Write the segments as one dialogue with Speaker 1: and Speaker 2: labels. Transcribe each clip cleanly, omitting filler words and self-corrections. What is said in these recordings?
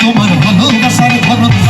Speaker 1: তোমার ভালোবাসার ঘনত্ব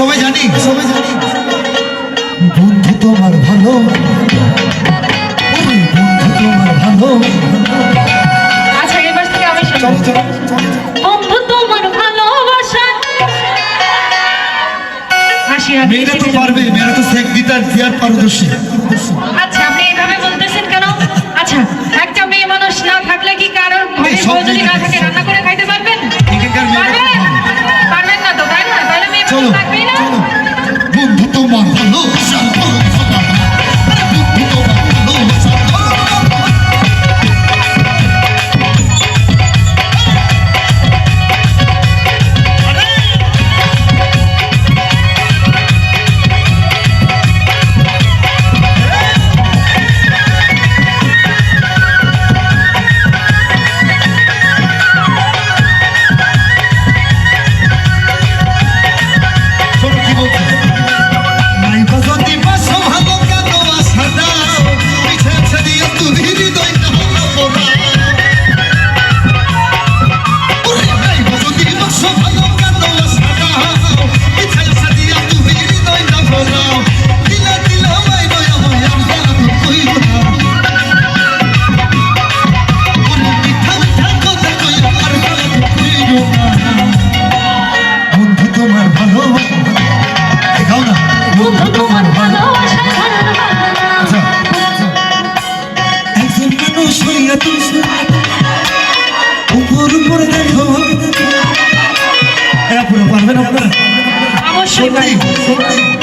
Speaker 1: সবাই জানি বন্ধু তোমার ভালো, বন্ধু তোমার ভালো।
Speaker 2: আচ্ছা এবার থেকে আমি বন্ধু তোমার ভালোবাসা।
Speaker 1: মেয়েরা তো পারবে, মেয়েরা তো শেখ দিতার দিয়ার পারদর্শী।
Speaker 2: আচ্ছা আপনি এইভাবে বলতেছেন কেন? আচ্ছা একটা মেয়ে মানুষ না থাকলে কি কারোর ঘরে বউ যদি না থাকে রান্না করে খাইতে পারবেন? পারবেন না তো, তাই না? তাহলে মেয়ে মানুষ থাকবেই না।
Speaker 1: বন্ধু তোমার ভালোবাসা, বন্ধু তোমার ভালোবাসা।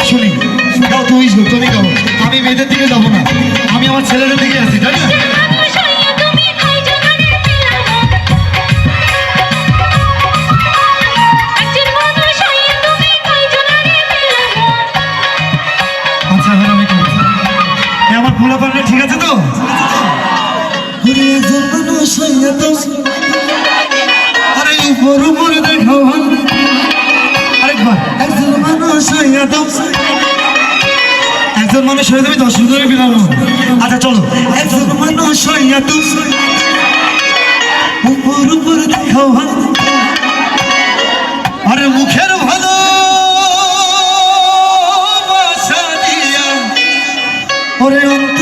Speaker 1: শুনি গাও, তুমি গাও, আমি মেয়েদের দিকে যাবো না, আমি আমার ছেলেদের দিকে আছি, তাই না? আচ্ছা এখন আমি আমার ভোলা পারলে ঠিক আছে তো? আরে উপর উপরে দেখাও আরেকবার। একজন মানুষ হয়ে তুমি 10 ধরে বিনাবো। আচ্ছা চলো। একজন মানুষ হইয়া তুমি উপর উপর দেখাও, আরে মুখের ভালো ওরে অন্ত